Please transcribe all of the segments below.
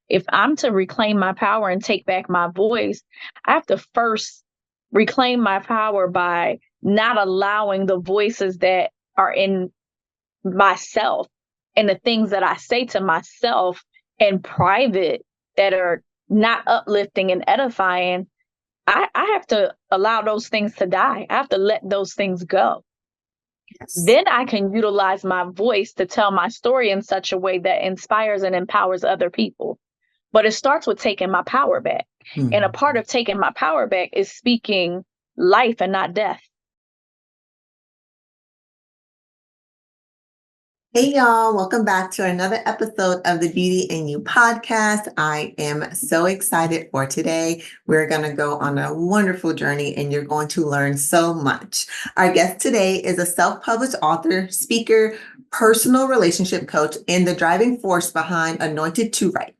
if I'm to reclaim my power and take back my voice, I have to first reclaim my power by not allowing the voices that are in myself and the things that I say to myself in private that are not uplifting and edifying. I have to allow those things to die. I have to let those things go. Yes. Then I can utilize my voice to tell my story in such a way that inspires and empowers other people. But it starts with taking my power back. Mm-hmm. And a part of taking my power back is speaking life and not death. Hey, y'all. Welcome back to another episode of the Beauty in You podcast. I am so excited for today. We're going to go on a wonderful journey and you're going to learn so much. Our guest today is a self-published author, speaker, personal relationship coach, and the driving force behind Anointed to Write.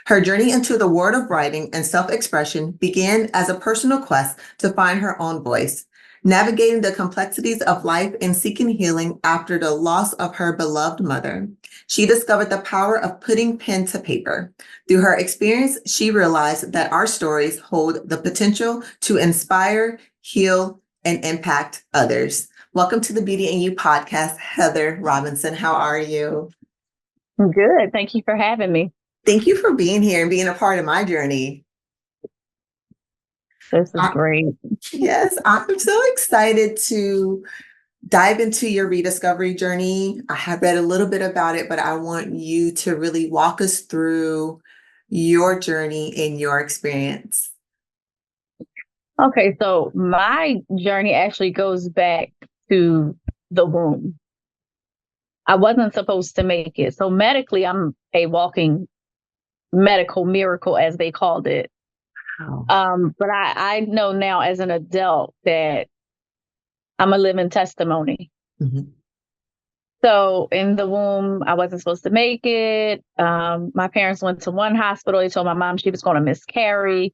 Her journey into the world of writing and self-expression began as a personal quest to find her own voice. Navigating the complexities of life and seeking healing after the loss of her beloved mother, she discovered the power of putting pen to paper. Through her experience, she realized that our stories hold the potential to inspire, heal, and impact others. Welcome to the Beauty in You podcast, Heather Robinson. How are you? Good. Thank you for having me. Thank you for being here and being a part of my journey. This is great. Yes, I'm so excited to dive into your rediscovery journey. I have read a little bit about it, but I want you to really walk us through your journey and your experience. Okay, so my journey actually goes back to the womb. I wasn't supposed to make it. So medically, I'm a walking medical miracle, as they called it. Wow. But I know now as an adult that I'm a living testimony. Mm-hmm. So in the womb, I wasn't supposed to make it. My parents went to one hospital. They told my mom she was going to miscarry.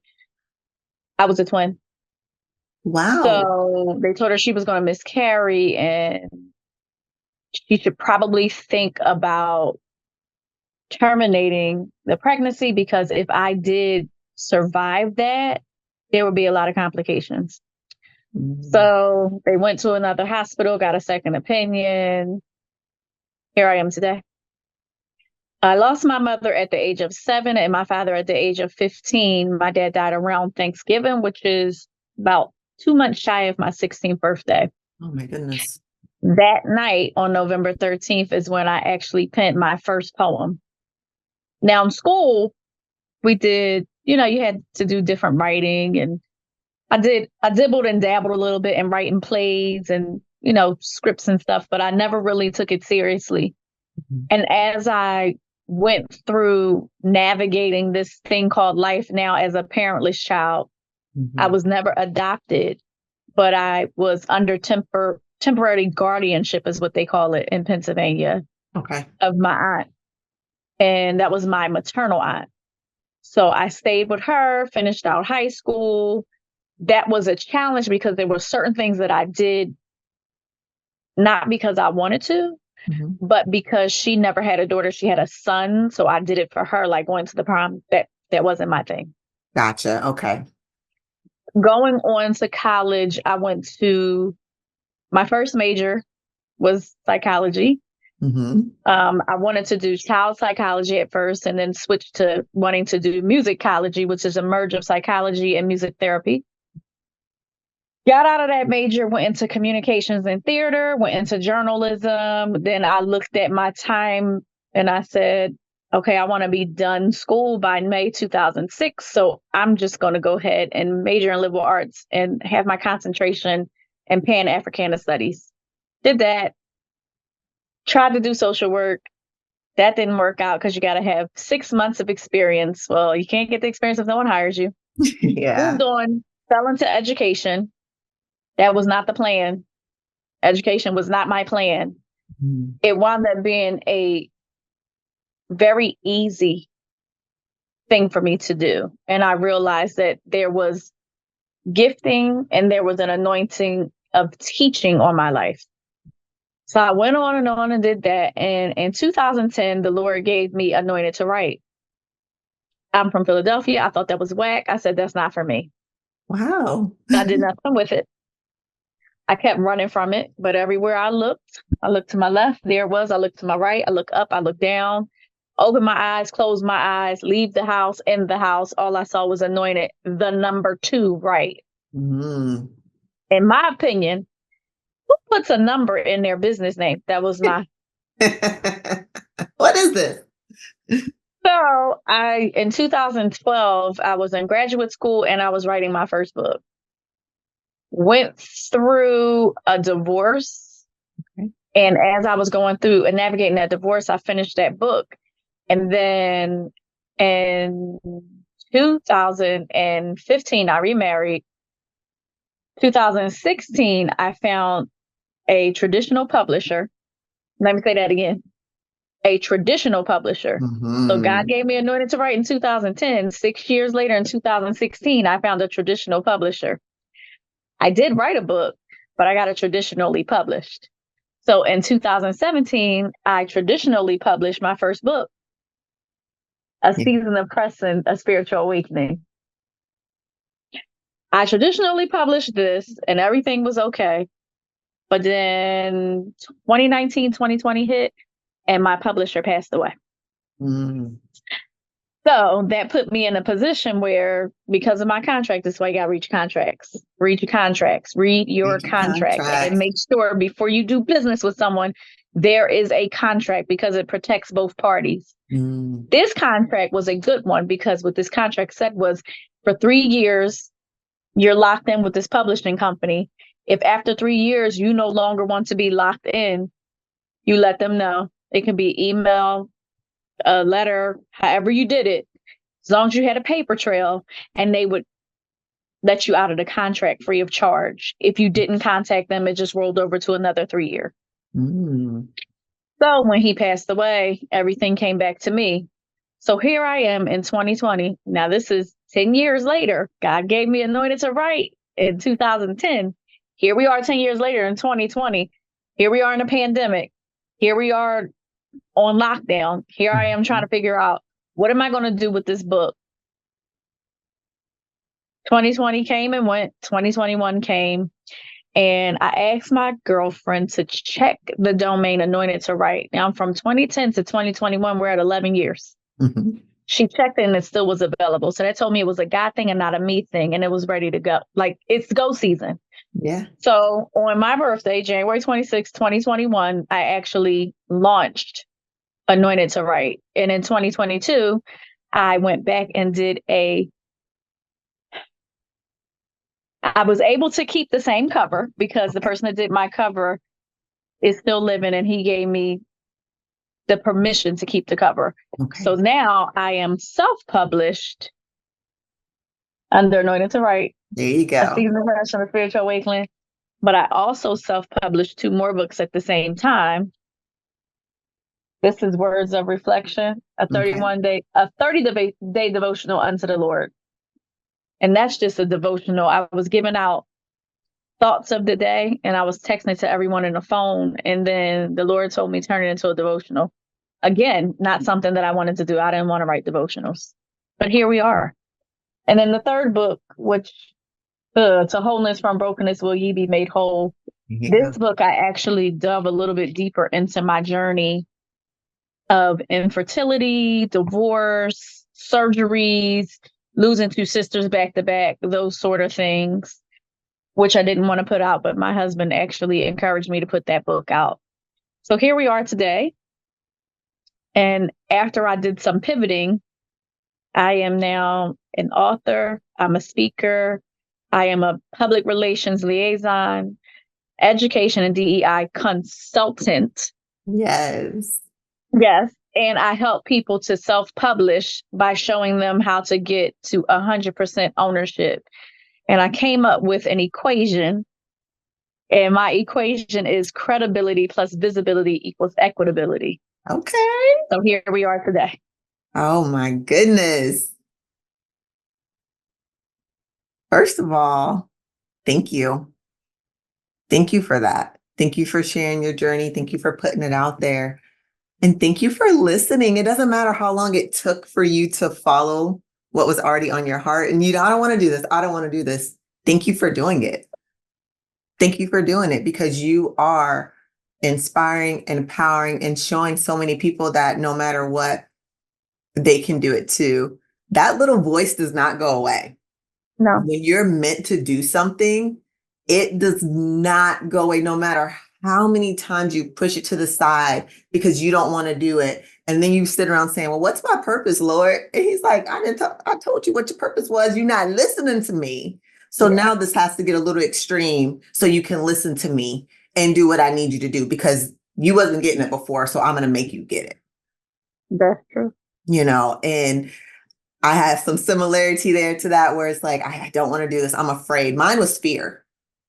I was a twin. Wow. So they told her she was going to miscarry and she should probably think about terminating the pregnancy because if I did survive that, there would be a lot of complications. Mm-hmm. So they went to another hospital, got a second opinion. Here I am today. I lost my mother at the age of 7 and my father at the age of 15. My dad died around Thanksgiving, which is about 2 months shy of my 16th birthday. Oh my goodness. That night on November 13th is when I actually penned my first poem. Now in school, we did, you had to do different writing and I dibbled and dabbled a little bit in writing plays and, scripts and stuff, but I never really took it seriously. Mm-hmm. And as I went through navigating this thing called life now as a parentless child, mm-hmm. I was never adopted, but I was under temporary guardianship is what they call it in Pennsylvania. Okay. Of my aunt. And that was my maternal aunt. So I stayed with her, finished out high school. That was a challenge because there were certain things that I did not because I wanted to, mm-hmm. but because she never had a daughter, she had a son. So I did it for her, like going to the prom. That wasn't my thing. Gotcha. Okay. Going on to college, I went to my first major was psychology. Mm-hmm. I wanted to do child psychology at first and then switched to wanting to do musicology, which is a merge of psychology and music therapy. Got out of that major, went into communications and theater, went into journalism. Then I looked at my time and I said, okay, I want to be done school by May 2006. So I'm just going to go ahead and major in liberal arts and have my concentration in Pan-Africana studies. Did that. Tried to do social work. That didn't work out because you got to have 6 months of experience. Well, you can't get the experience if no one hires you. Yeah. Moved on, fell into education. That was not the plan. Education was not my plan. Mm-hmm. It wound up being a very easy thing for me to do. And I realized that there was gifting and there was an anointing of teaching on my life. So I went on and did that. And in 2010, the Lord gave me Anointed to Write. I'm from Philadelphia. I thought that was whack. I said, that's not for me. Wow. I did nothing with it. I kept running from it, but everywhere I looked to my left, there it was. I looked to my right, I look up, I look down, open my eyes, close my eyes, leave the house, in the house. All I saw was Anointed, the number 2 right. Mm. In my opinion, who puts a number in their business name? That was my. What is this? So in 2012, I was in graduate school and I was writing my first book. Went through a divorce. Okay. And as I was going through and navigating that divorce, I finished that book. And then in 2015, I remarried. 2016, I found a traditional publisher. Let me say that again. A traditional publisher. So God gave me Anointed to write in 2010. 6 years later, in 2016, I found a traditional publisher. I did write a book, but I got it traditionally published. So in 2017, I traditionally published my first book, A Season of Crescent, A Spiritual Awakening. I traditionally published this and everything was okay. But then 2019, 2020 hit and my publisher passed away. So that put me in a position where, because of my contract, this way I got to read your contracts, read your contract, and make sure before you do business with someone, there is a contract because it protects both parties. This contract was a good one because what this contract said was for 3 years, you're locked in with this publishing company. If after 3 years, you no longer want to be locked in, you let them know. It can be email, a letter, however you did it, as long as you had a paper trail, and they would let you out of the contract free of charge. If you didn't contact them, it just rolled over to another 3 year. So when he passed away, everything came back to me. So here I am in 2020. Now this is 10 years later. God gave me Anointed to write in 2010. Here we are 10 years later in 2020. Here we are in a pandemic. Here we are on lockdown. Here I am trying to figure out, what am I going to do with this book? 2020 came and went. 2021 came. And I asked my girlfriend to check the domain Anointed to write. Now, from 2010 to 2021, we're at 11 years. She checked it and it still was available. So that told me it was a God thing and not a me thing. And it was ready to go. Like, it's go season. Yeah. So on my birthday, January 26, 2021, I actually launched Anointed to write. And in 2022, I went back and I was able to keep the same cover because the person that did my cover is still living and he gave me the permission to keep the cover. So now I am self-published under Anointed to write. There you go. A Season of Crescent, A Spiritual Awakening. But I also self-published 2 more books at the same time. This is Words of Reflection, a 30-day devotional unto the Lord. And that's just a devotional. I was giving out thoughts of the day and I was texting it to everyone in the phone. And then the Lord told me turn it into a devotional. Again, not something that I wanted to do. I didn't want to write devotionals, but here we are. And then the third book, which To Wholeness from Brokenness Will Ye Be Made Whole. This book, I actually dove a little bit deeper into my journey of infertility, divorce, surgeries, losing 2 sisters back to back, those sort of things, which I didn't want to put out, but my husband actually encouraged me to put that book out. So here we are today. And after I did some pivoting, I am now an author, I'm a speaker, I am a public relations liaison, education and DEI consultant. Yes. And I help people to self-publish by showing them how to get to 100% ownership. And I came up with an equation. And my equation is credibility plus visibility equals equitability. Okay. So here we are today. Oh my goodness. First of all, thank you. Thank you for that. Thank you for sharing your journey. Thank you for putting it out there. And thank you for listening. It doesn't matter how long it took for you to follow what was already on your heart. And I don't want to do this. I don't want to do this. Thank you for doing it. Thank you for doing it, because you are inspiring, empowering, and showing so many people that no matter what, they can do it too. That little voice does not go away. No. When you're meant to do something, it does not go away, no matter how many times you push it to the side because you don't want to do it. And then you sit around saying, well, what's my purpose, Lord? And he's like, I told you what your purpose was. You're not listening to me. So now this has to get a little extreme so you can listen to me and do what I need you to do, because you wasn't getting it before. So I'm going to make you get it. That's true. And I have some similarity there to that, where it's like, I don't want to do this. I'm afraid. Mine was fear.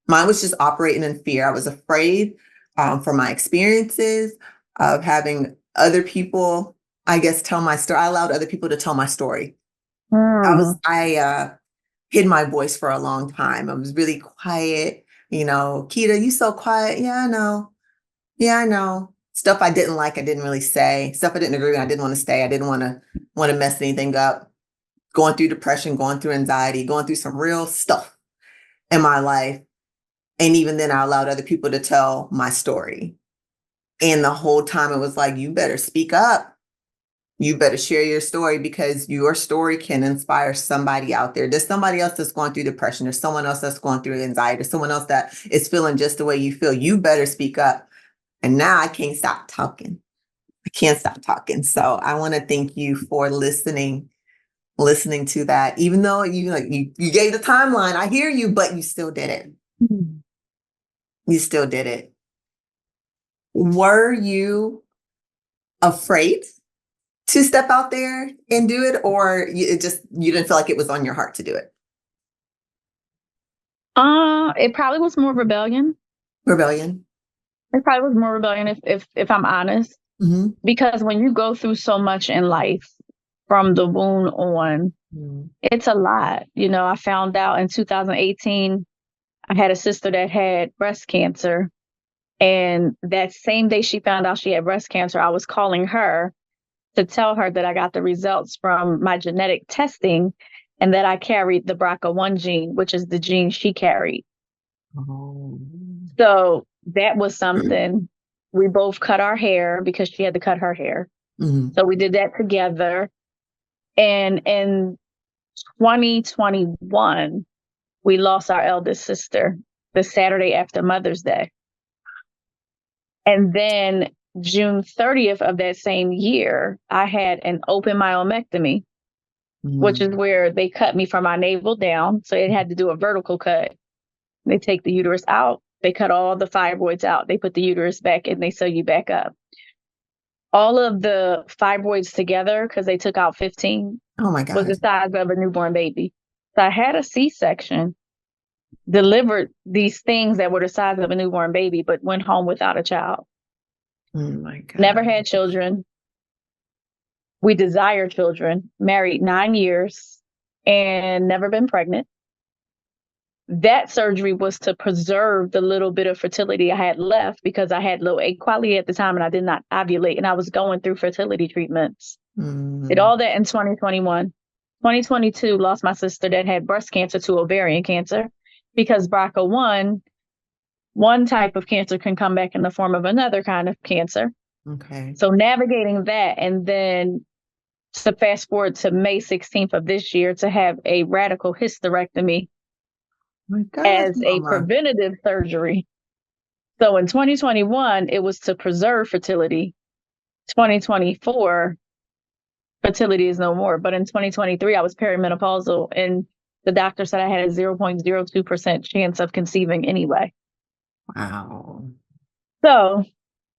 Mine was just operating in fear. I was afraid for my experiences of having other people, I guess, tell my story. I allowed other people to tell my story. I hid my voice for a long time. I was really quiet. Quita, you so quiet. Yeah, I know. Yeah, I know. Stuff I didn't like, I didn't really say. Stuff I didn't agree with, I didn't want to stay. I didn't want to mess anything up. Going through depression, going through anxiety, going through some real stuff in my life. And even then, I allowed other people to tell my story. And the whole time it was like, you better speak up. You better share your story, because your story can inspire somebody out there. There's somebody else that's going through depression. There's someone else that's going through anxiety. There's someone else that is feeling just the way you feel. You better speak up. And now I can't stop talking. I can't stop talking. So I want to thank you for listening to that, even though you gave the timeline. I hear you, but you still did it. You still did it. Were you afraid to step out there and do it, or you didn't feel like it was on your heart to do it? It probably was more rebellion. Rebellion. It probably was more rebellion, if I'm honest, because when you go through so much in life from the womb on, it's a lot. I found out in 2018, I had a sister that had breast cancer. And that same day she found out she had breast cancer, I was calling her to tell her that I got the results from my genetic testing and that I carried the BRCA1 gene, which is the gene she carried. Oh. So that was something. We both cut our hair because she had to cut her hair. So we did that together. And in 2021, we lost our eldest sister the Saturday after Mother's Day. And then June 30th of that same year, I had an open myomectomy, which is where they cut me from my navel down. So it had to do a vertical cut. They take the uterus out. They cut all the fibroids out. They put the uterus back and they sew you back up. All of the fibroids together, because they took out 15, oh my God, was the size of a newborn baby. So I had a C-section, delivered these things that were the size of a newborn baby, but went home without a child. Oh my God. Never had children. We desire children, married 9 years and never been pregnant. That surgery was to preserve the little bit of fertility I had left, because I had low egg quality at the time and I did not ovulate, and I was going through fertility treatments. Did all that in 2021. 2022, lost my sister that had breast cancer to ovarian cancer, because BRCA1, one type of cancer can come back in the form of another kind of cancer. Okay. So navigating that, and then to fast forward to May 16th of this year to have a radical hysterectomy as a preventative surgery. So in 2021, it was to preserve fertility. 2024, fertility is no more. But in 2023, I was perimenopausal, and the doctor said I had a 0.02% chance of conceiving anyway. Wow. So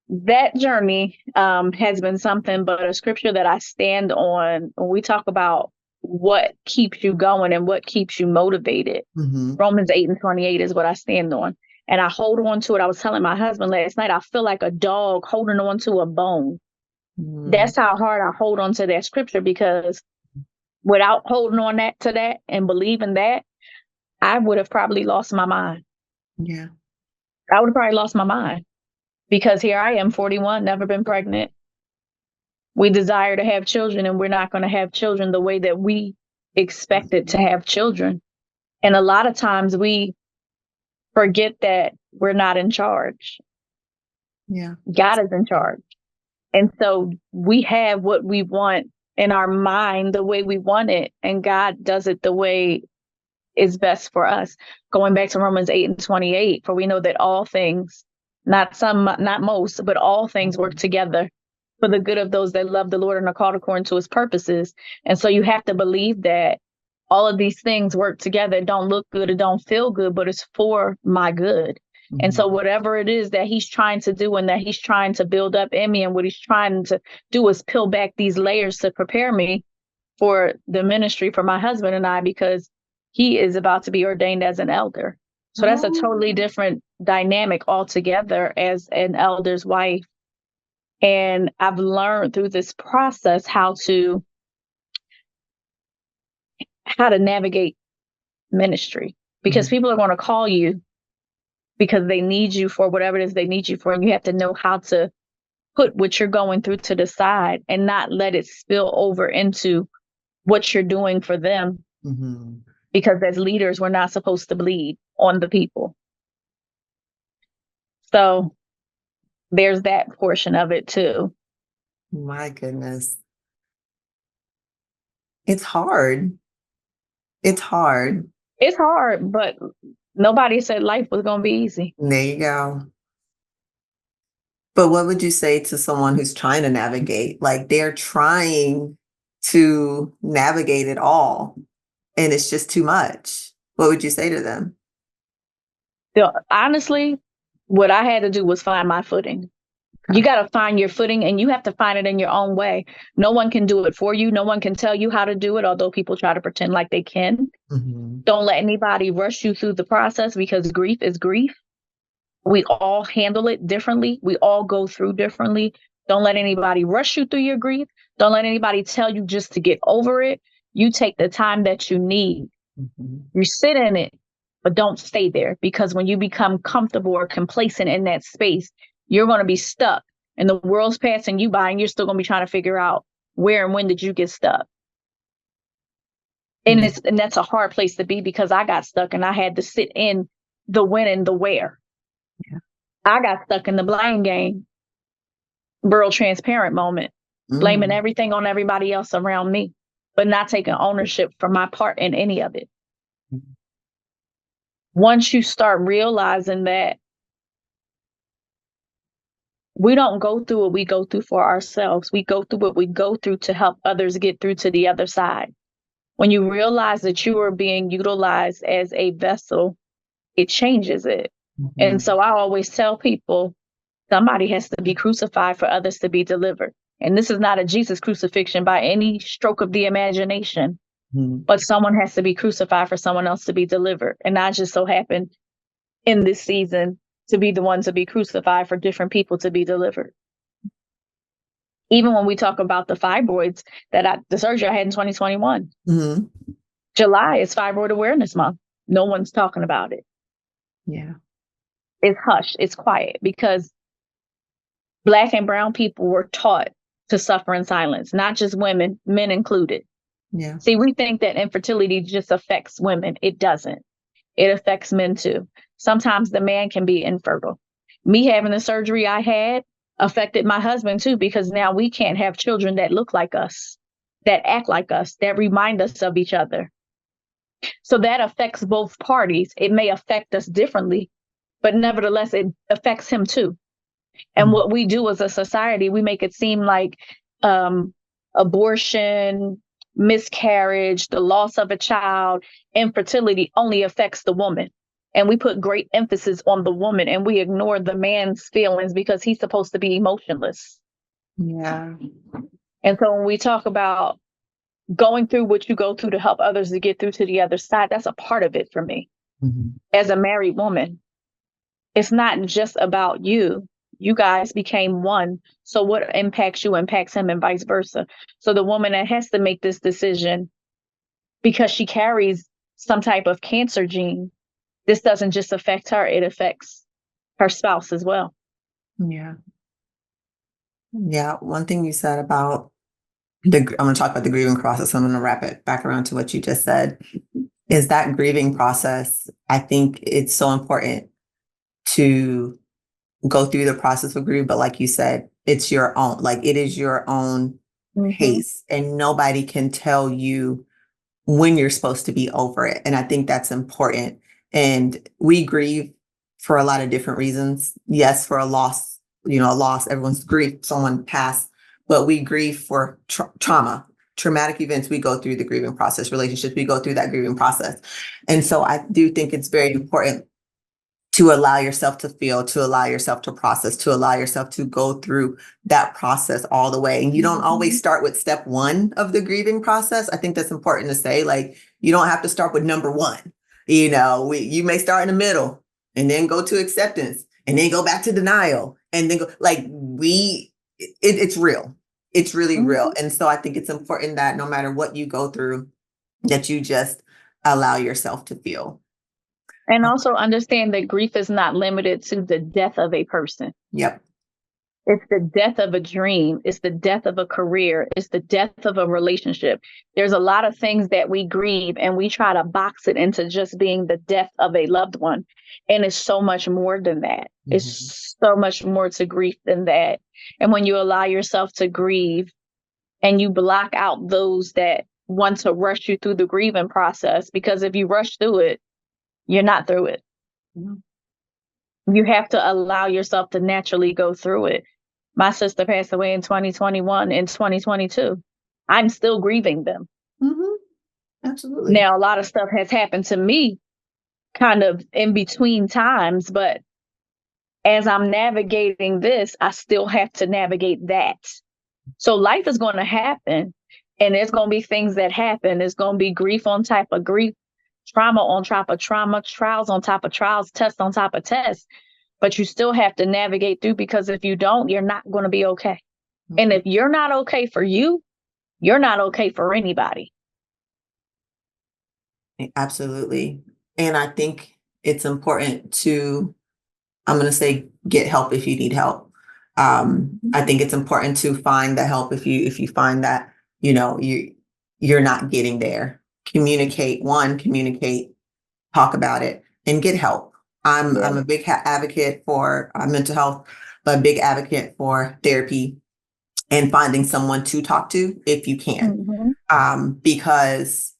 that journey has been something, but a scripture that I stand on when we talk about what keeps you going and what keeps you motivated. Romans 8:28 is what I stand on. And I hold on to it. I was telling my husband last night, I feel like a dog holding on to a bone. That's how hard I hold on to that scripture, because without holding on to that and believing that, I would have probably lost my mind. Yeah. I would have probably lost my mind, because here I am, 41, never been pregnant. We desire to have children, and we're not going to have children the way that we expected to have children. And a lot of times we forget that we're not in charge. Yeah. God is in charge. And so we have what we want in our mind the way we want it, and God does it the way is best for us. Going back to Romans 8:28, for we know that all things, not some, not most, but all things work together for the good of those that love the Lord and are called according to his purposes. And so you have to believe that all of these things work together. It don't look good, it don't feel good, but it's for my good. And so whatever it is that he's trying to do and that he's trying to build up in me, and what he's trying to do is peel back these layers to prepare me for the ministry for my husband and I, because he is about to be ordained as an elder. So that's a totally different dynamic altogether as an elder's wife. And I've learned through this process how to navigate ministry, because people are going to call you because they need you for whatever it is they need you for. And you have to know how to put what you're going through to the side and not let it spill over into what you're doing for them. Because as leaders, we're not supposed to bleed on the people. So there's that portion of it too. My goodness. It's hard. It's hard. It's hard, but nobody said life was going to be easy. There you go. But what would you say to someone who's trying to navigate? Like, they're trying to navigate it all, and it's just too much. What would you say to them? Honestly, what I had to do was find my footing. You got to find your footing, and you have to find it in your own way. No one can do it for you. No one can tell you how to do it, although people try to pretend like they can. Don't let anybody rush you through the process, because grief is grief. We all handle it differently. We all go through differently. Don't let anybody rush you through your grief. Don't let anybody tell you just to get over it. You take the time that you need. You sit in it, but don't stay there, because when you become comfortable or complacent in that space, you're going to be stuck, and the world's passing you by, and you're still going to be trying to figure out where and when did you get stuck. And that's a hard place to be, because I got stuck and I had to sit in the when and the where. I got stuck in the blame game, real transparent moment, blaming everything on everybody else around me, but not taking ownership for my part in any of it. Once you start realizing that we don't go through what we go through for ourselves, we go through what we go through to help others get through to the other side. When you realize that you are being utilized as a vessel, it changes it. And so I always tell people, somebody has to be crucified for others to be delivered. And this is not a Jesus crucifixion by any stroke of the imagination, but someone has to be crucified for someone else to be delivered. And I just so happen in this season to be the one to be crucified for different people to be delivered. Even when we talk about the fibroids the surgery I had in 2021, July is Fibroid Awareness Month. No one's talking about it. Yeah. It's hushed. It's quiet, because Black and brown people were taught to suffer in silence, not just women, men included. Yeah. See, we think that infertility just affects women. It doesn't. It affects men too. Sometimes the man can be infertile. Me having the surgery I had affected my husband too, because now we can't have children that look like us, that act like us, that remind us of each other. So that affects both parties. It may affect us differently, but nevertheless, it affects him too. And what we do as a society, we make it seem like abortion, miscarriage, the loss of a child, infertility only affects the woman. And we put great emphasis on the woman, and we ignore the man's feelings because he's supposed to be emotionless. Yeah. And so when we talk about going through what you go through to help others to get through to the other side, that's a part of it for me. As a married woman, it's not just about you. You guys became one. So what impacts you impacts him, and vice versa. So the woman that has to make this decision because she carries some type of cancer gene, this doesn't just affect her, it affects her spouse as well. Yeah. Yeah. One thing you said about I'm going to talk about the grieving process. I'm going to wrap it back around to what you just said. Is that grieving process? I think it's so important to go through the process of grief, but like you said, it's your own, like it is your own pace, and nobody can tell you when you're supposed to be over it. And I think that's important. And we grieve for a lot of different reasons. Yes, for a loss, a loss, everyone's grief, someone passed, but we grieve for trauma, traumatic events. We go through the grieving process, relationships, we go through that grieving process. And so I do think it's very important to allow yourself to feel, to allow yourself to process, to allow yourself to go through that process all the way. And you don't always start with step one of the grieving process. I think that's important to say. Like, you don't have to start with number one. You may start in the middle and then go to acceptance and then go back to denial and then go it's real. It's really real. And so I think it's important that no matter what you go through, that you just allow yourself to feel. And also understand that grief is not limited to the death of a person. Yep. It's the death of a dream. It's the death of a career. It's the death of a relationship. There's a lot of things that we grieve and we try to box it into just being the death of a loved one. And it's so much more than that. It's so much more to grief than that. And when you allow yourself to grieve and you block out those that want to rush you through the grieving process, because if you rush through it, you're not through it. You have to allow yourself to naturally go through it. My sister passed away in 2021 and 2022. I'm still grieving them. Absolutely. Now, a lot of stuff has happened to me kind of in between times, but as I'm navigating this, I still have to navigate that. So life is going to happen, and there's going to be things that happen. There's going to be grief on top of grief, trauma on top of trauma, trials on top of trials, tests on top of tests. But you still have to navigate through, because if you don't, you're not going to be okay. And if you're not okay for you, you're not okay for anybody. Absolutely. And I think it's important to, I'm going to say, get help if you need help. I think it's important to find the help if you find that, you're not getting there. Communicate, talk about it, and get help. I'm a big advocate for mental health, but a big advocate for therapy and finding someone to talk to if you can. Because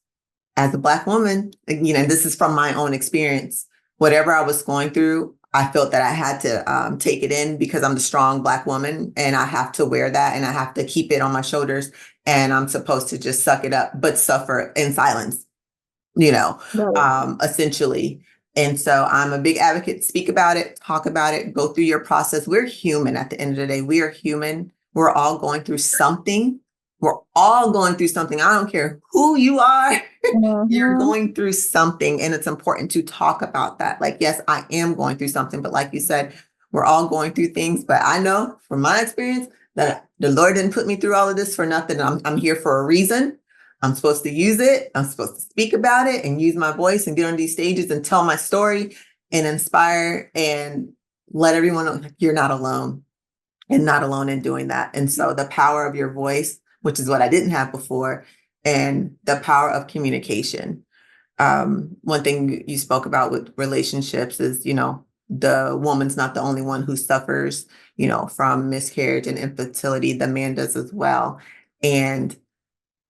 as a Black woman, this is from my own experience, whatever I was going through, I felt that I had to take it in because I'm the strong Black woman and I have to wear that and I have to keep it on my shoulders, and I'm supposed to just suck it up, but suffer in silence, essentially. And so I'm a big advocate. Speak about it, talk about it, go through your process. We're human at the end of the day. We are human. We're all going through something. We're all going through something. I don't care who you are. You're going through something. And it's important to talk about that. Like, yes, I am going through something. But like you said, we're all going through things. But I know from my experience that the Lord didn't put me through all of this for nothing. I'm here for a reason. I'm supposed to use it. I'm supposed to speak about it and use my voice and get on these stages and tell my story and inspire and let everyone know you're not alone, and not alone in doing that. And so the power of your voice, which is what I didn't have before, and the power of communication. One thing you spoke about with relationships is, the woman's not the only one who suffers, from miscarriage and infertility. The man does as well. And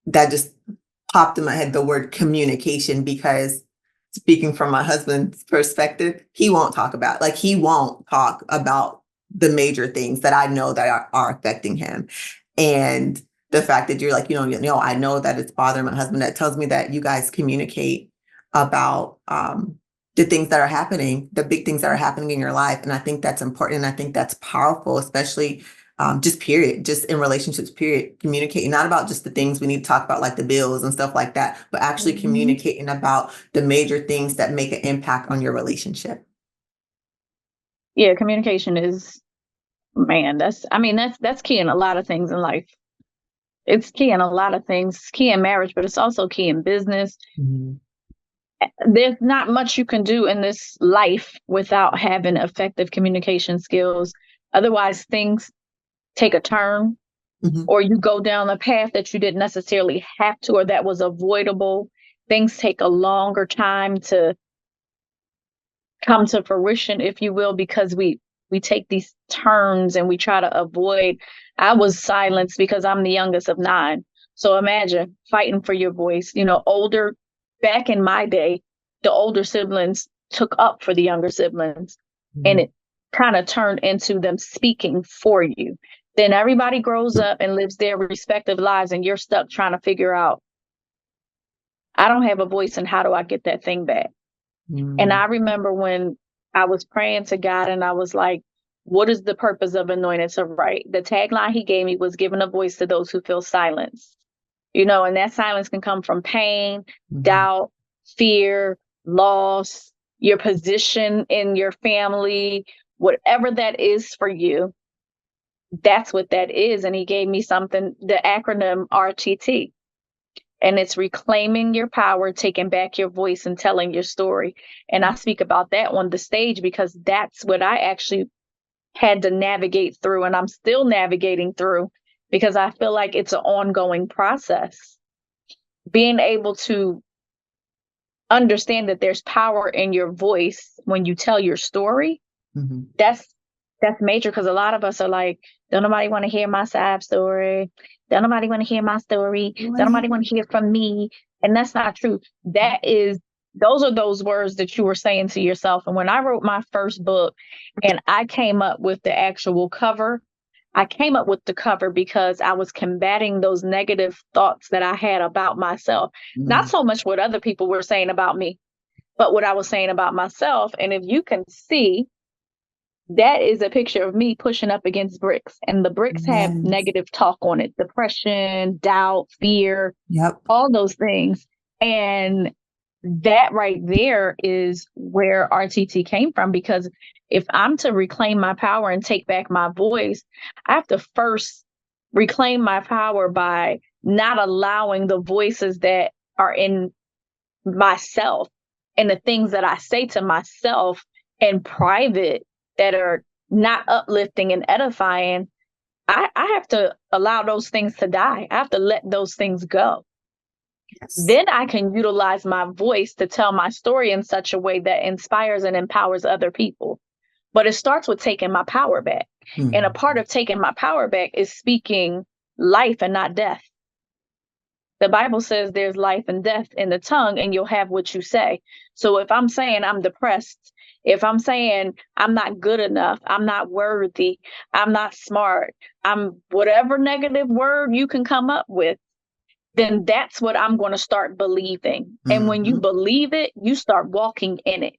that just popped in my head, the word communication, because speaking from my husband's perspective, he won't talk about the major things that I know that are affecting him. And the fact that you're like, I know that it's bothering my husband, that tells me that you guys communicate about the things that are happening, the big things that are happening in your life. And I think that's important. And I think that's powerful, especially just in relationships, period. Communicating, not about just the things we need to talk about, like the bills and stuff like that, but actually communicating about the major things that make an impact on your relationship. Yeah, communication is, that's key in a lot of things in life. It's key in a lot of things. It's key in marriage, but it's also key in business. There's not much you can do in this life without having effective communication skills. Otherwise, things take a turn or you go down a path that you didn't necessarily have to, or that was avoidable. Things take a longer time to come to fruition, if you will, because we take these turns and we try to avoid. I was silenced because I'm the youngest of 9. So imagine fighting for your voice. Back in my day, the older siblings took up for the younger siblings, and it kind of turned into them speaking for you. Then everybody grows up and lives their respective lives, and you're stuck trying to figure out, I don't have a voice, and how do I get that thing back? And I remember when I was praying to God and I was like, what is the purpose of Anointed to Write? The tagline he gave me was giving a voice to those who feel silenced. And that silence can come from pain, doubt, fear, loss, your position in your family, whatever that is for you. That's what that is. And he gave me something, the acronym RTT. And it's reclaiming your power, taking back your voice, and telling your story. And I speak about that on the stage because that's what I actually had to navigate through, and I'm still navigating through, because I feel like it's an ongoing process. Being able to understand that there's power in your voice when you tell your story, that's major, because a lot of us are like, don't nobody want to hear my side story. Don't nobody want to hear my story. Don't nobody want to hear from me. And that's not true. Those are those words that you were saying to yourself. And when I wrote my first book and I came up with the actual cover, I came up with the cover because I was combating those negative thoughts that I had about myself. Not so much what other people were saying about me, but what I was saying about myself. And if you can see, that is a picture of me pushing up against bricks, and the bricks have negative talk on it: depression, doubt, fear, all those things. And that right there is where RTT came from, because if I'm to reclaim my power and take back my voice, I have to first reclaim my power by not allowing the voices that are in myself and the things that I say to myself in private that are not uplifting and edifying. I have to allow those things to die. I have to let those things go. Then I can utilize my voice to tell my story in such a way that inspires and empowers other people. But it starts with taking my power back. And a part of taking my power back is speaking life and not death. The Bible says there's life and death in the tongue, and you'll have what you say. So if I'm saying I'm depressed, if I'm saying I'm not good enough, I'm not worthy, I'm not smart, I'm whatever negative word you can come up with, then that's what I'm going to start believing. And when you believe it, you start walking in it.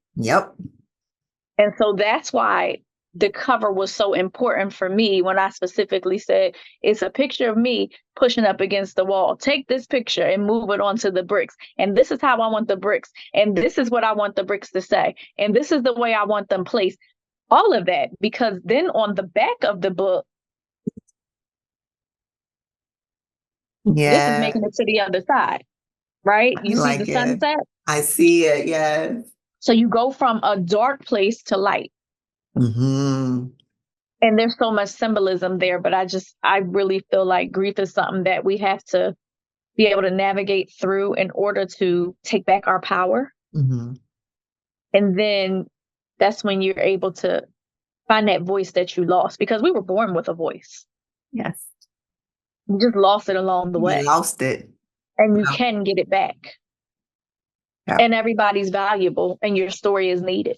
And so that's why the cover was so important for me when I specifically said, it's a picture of me pushing up against the wall. Take this picture and move it onto the bricks. And this is how I want the bricks. And this is what I want the bricks to say. And this is the way I want them placed. All of that, because then on the back of the book, this is making it to the other side, right? You see the sunset? I see it, yes. So you go from a dark place to light. And there's so much symbolism there, but I really feel like grief is something that we have to be able to navigate through in order to take back our power. And then that's when you're able to find that voice that you lost, because we were born with a voice. Yes. You just lost it along the way. You lost it. And you can get it back. And everybody's valuable, and your story is needed.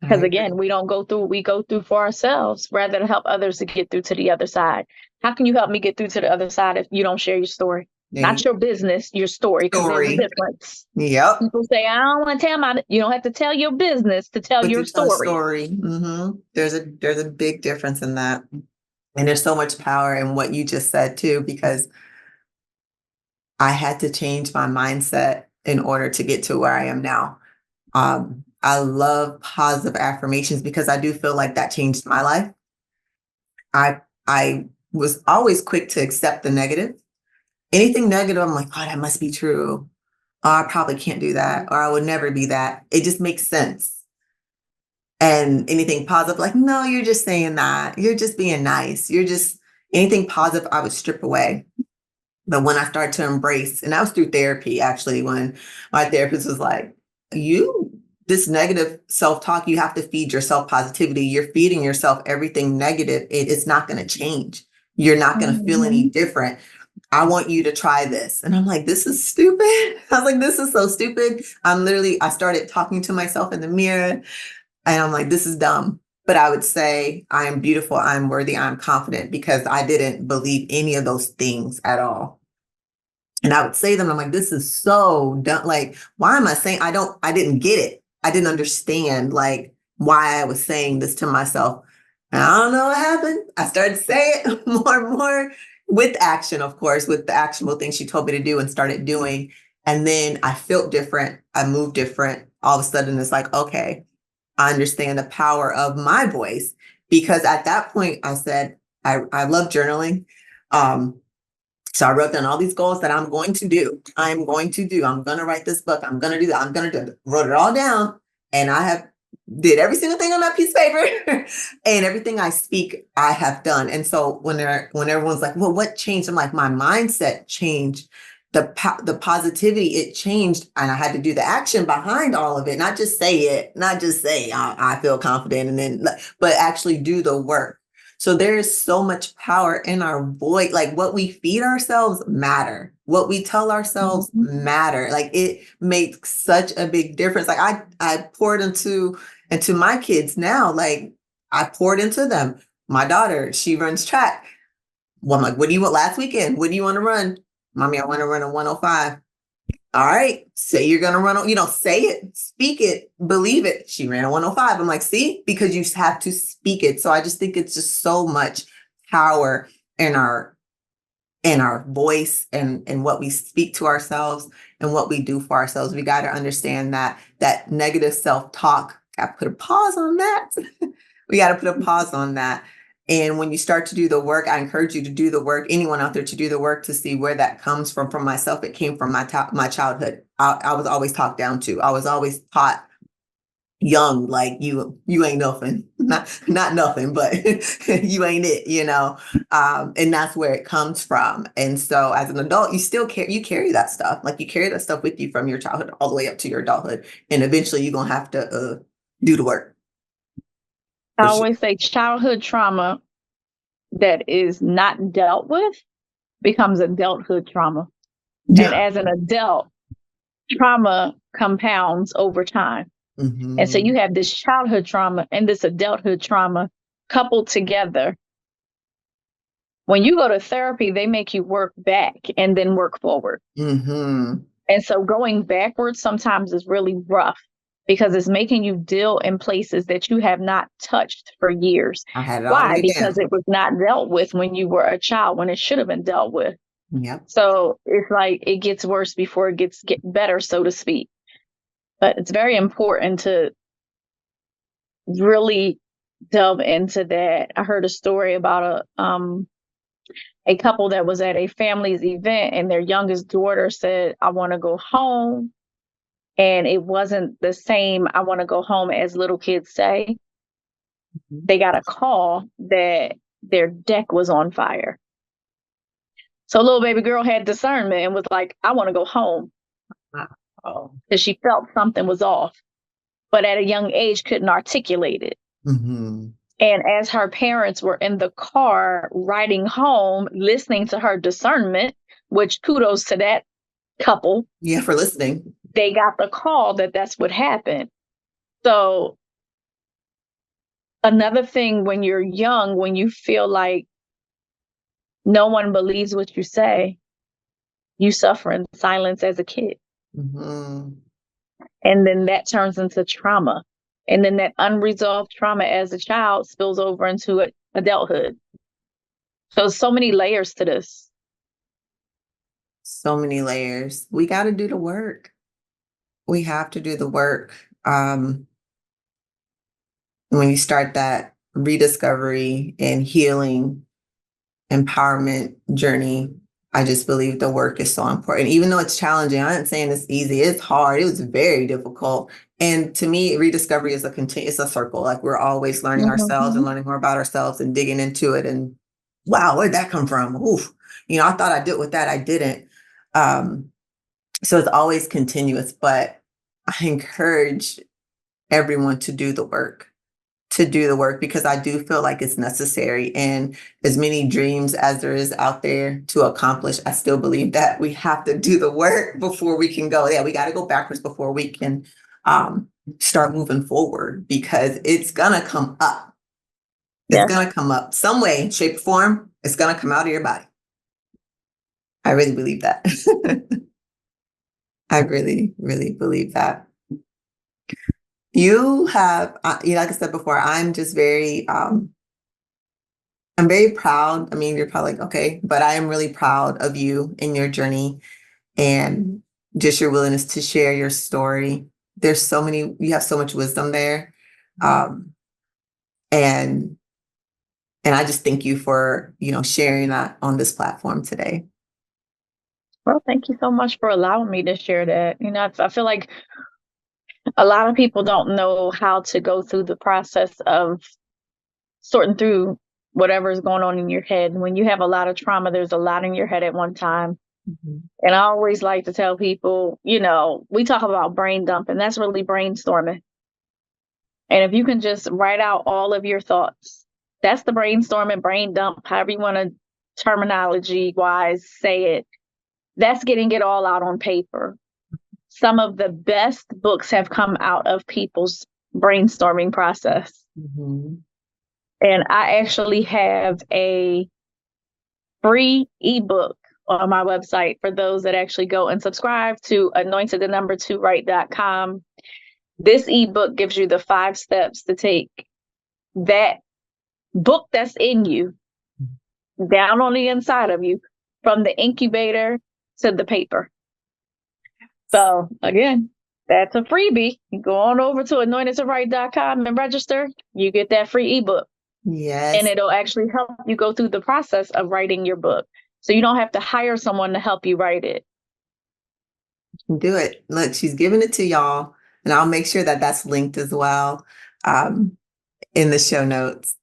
Because again, we go through for ourselves rather than help others to get through to the other side. How can you help me get through to the other side if you don't share your story? Not your business, your story, because there's a difference. People say, I don't want to tell you don't have to tell your business to tell your story. There's a big difference in that. And there's so much power in what you just said too, because I had to change my mindset in order to get to where I am now. I love positive affirmations because I do feel like that changed my life. I was always quick to accept the negative. Anything negative, I'm like, oh, that must be true. Oh, I probably can't do that, or I would never be that. It just makes sense. And anything positive, like, no, you're just saying that. You're just being nice. You're just, anything positive I would strip away. But when I started to embrace, and that was through therapy, actually, when my therapist was like, this negative self-talk, you have to feed yourself positivity. You're feeding yourself everything negative. It's not going to change. You're not going to feel any different. I want you to try this. And I'm like, this is stupid. I was like, this is so stupid. I started talking to myself in the mirror and I'm like, this is dumb. But I would say, I am beautiful, I'm worthy, I'm confident, because I didn't believe any of those things at all. And I would say them, I'm like, this is so dumb. Like, why am I saying, I didn't get it. I didn't understand like why I was saying this to myself. And I don't know what happened. I started to say it more and more with action, of course, with the actionable things she told me to do and started doing. And then I felt different. I moved different. All of a sudden it's like, okay, I understand the power of my voice, because at that point I said, I love journaling. So I wrote down all these goals that I'm going to do. I'm going to write this book. I'm going to do that. I'm going to do it. Wrote it all down. And I have did every single thing on that piece of paper and everything I speak, I have done. And so when everyone's like, well, what changed? I'm like, my mindset changed. The positivity, it changed, and I had to do the action behind all of it, not just say I feel confident, and then, but actually do the work. So there is so much power in our voice. Like what we feed ourselves matter. What we tell ourselves matter. Like it makes such a big difference. Like I poured into my kids now. Like I poured into them. My daughter, she runs track. Well, I'm like, what do you want last weekend? What do you want to run? Mommy, I want to run a 105. All right, say you're going to run, say it, speak it, believe it. She ran a 105. I'm like, see, because you have to speak it. So I just think it's just so much power in our voice and what we speak to ourselves and what we do for ourselves. We got to understand that negative self-talk, got to put a pause on that. We got to put a pause on that. And when you start to do the work, I encourage you to do the work, anyone out there to do the work, to see where that comes from. For myself, it came from my childhood. I was always talked down to. I was always taught young, like you ain't nothing, not nothing, but you ain't it, and that's where it comes from. And so as an adult, you carry that stuff. Like you carry that stuff with you from your childhood all the way up to your adulthood. And eventually you're going to have to do the work. I always say childhood trauma that is not dealt with becomes adulthood trauma. Yeah. And as an adult, trauma compounds over time. Mm-hmm. And so you have this childhood trauma and this adulthood trauma coupled together. When you go to therapy, they make you work back and then work forward. Mm-hmm. And so going backwards sometimes is really rough, because it's making you deal in places that you have not touched for years. I had it Why? Because it was not dealt with when you were a child, when it should have been dealt with. Yep. So it's like it gets worse before it gets better, so to speak. But it's very important to really delve into that. I heard a story about a couple that was at a family's event, and their youngest daughter said, I want to go home. And it wasn't the same, I want to go home, as little kids say. Mm-hmm. They got a call that their deck was on fire. So little baby girl had discernment and was like, I want to go home. Because she felt something was off, but at a young age couldn't articulate it. Mm-hmm. And as her parents were in the car riding home, listening to her discernment, which kudos to that couple. Yeah, for listening. They got the call that that's what happened. So another thing, when you're young, when you feel like no one believes what you say, you suffer in silence as a kid. Mm-hmm. And then that turns into trauma. And then that unresolved trauma as a child spills over into adulthood. So many layers to this. So many layers. We got to do the work. We have to do the work. When you start that rediscovery and healing empowerment journey, I just believe the work is so important. Even though it's challenging, I'm not saying it's easy. It's hard. It was very difficult. And to me, rediscovery is it's a circle. Like we're always learning ourselves and learning more about ourselves and digging into it. And wow, where'd that come from? Oof. I thought I did with that. I didn't. So it's always continuous, but I encourage everyone to do the work because I do feel like it's necessary. And as many dreams as there is out there to accomplish, I still believe that we have to do the work before we can go. Yeah, we got to go backwards before we can start moving forward because it's going to come up. It's going to come up some way, shape, form. It's going to come out of your body. I really believe that. I really, really believe that. You have, like I said before, I'm just very, I'm very proud. I mean, you're probably like, okay, but I am really proud of you and your journey and just your willingness to share your story. You have so much wisdom there. And I just thank you for, sharing that on this platform today. Well, thank you so much for allowing me to share that. I feel like a lot of people don't know how to go through the process of sorting through whatever is going on in your head. When you have a lot of trauma, there's a lot in your head at one time. Mm-hmm. And I always like to tell people, we talk about brain dumping. That's really brainstorming. And if you can just write out all of your thoughts, that's the brainstorming, brain dump, however you want to terminology wise say it. That's getting it all out on paper. Some of the best books have come out of people's brainstorming process. Mm-hmm. And I actually have a free ebook on my website for those that actually go and subscribe to anointed2write.com. This ebook gives you the 5 steps to take that book that's in you down on the inside of you from the incubator to the paper. So again, that's a freebie. You go on over to anointed2write.com and register. You get that free ebook. Yes. And it'll actually help you go through the process of writing your book. So you don't have to hire someone to help you write it. Do it. Look, she's giving it to y'all. And I'll make sure that that's linked as well in the show notes.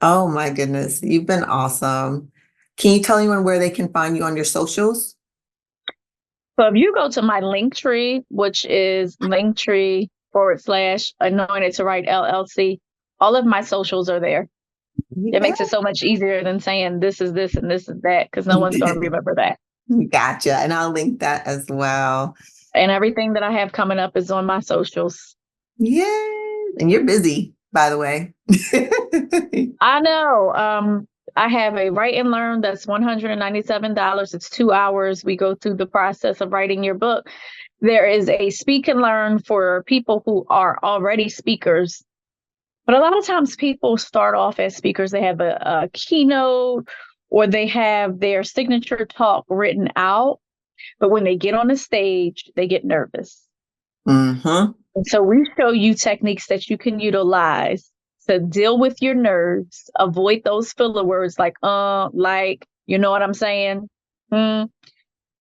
Oh my goodness. You've been awesome. Can you tell anyone where they can find you on your socials? So if you go to my Linktree, which is Linktree/Anointed2Write LLC, all of my socials are there. It makes it so much easier than saying this is this and this is that, because no one's going to remember that. Gotcha. And I'll link that as well. And everything that I have coming up is on my socials. Yes. And you're busy, by the way. I know. I have a write and learn that's $197. It's 2 hours. We go through the process of writing your book. There is a speak and learn for people who are already speakers. But a lot of times people start off as speakers. They have a keynote or they have their signature talk written out. But when they get on the stage, they get nervous. Mm-hmm. And so we show you techniques that you can utilize to deal with your nerves, avoid those filler words like, you know what I'm saying?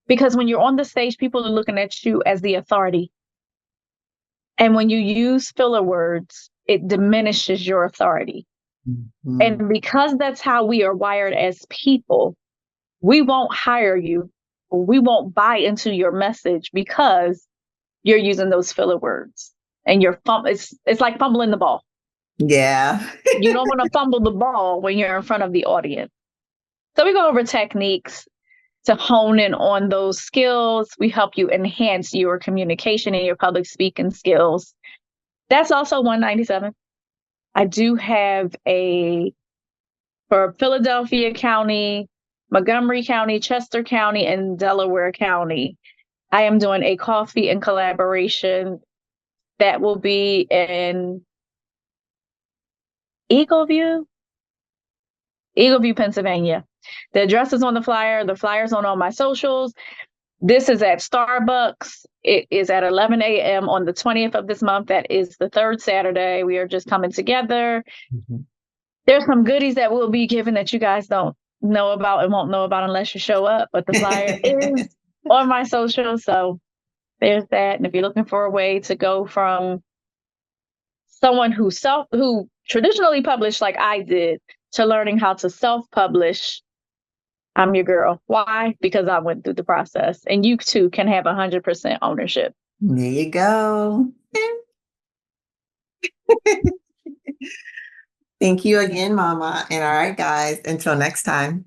Because when you're on the stage, people are looking at you as the authority. And when you use filler words, it diminishes your authority. Mm-hmm. And because that's how we are wired as people, we won't hire you. We won't buy into your message because you're using those filler words and it's like fumbling the ball. Yeah. You don't want to fumble the ball when you're in front of the audience. So we go over techniques to hone in on those skills. We help you enhance your communication and your public speaking skills. That's also $197. I do have for Philadelphia County, Montgomery County, Chester County, and Delaware County. I am doing a coffee and collaboration that will be in Eagleview, Pennsylvania. The address is on the flyer. The flyer's on all my socials. This is at Starbucks. It is at 11 a.m. on the 20th of this month. That is the 3rd Saturday. We are just coming together. Mm-hmm. There's some goodies that we'll be giving that you guys don't know about and won't know about unless you show up. But the flyer is on my socials. So there's that. And if you're looking for a way to go from someone who traditionally published like I did to learning how to self-publish, I'm your girl. Why? Because I went through the process, and you too can have 100% ownership. There you go. Thank you again, Mama. And all right, guys, until next time.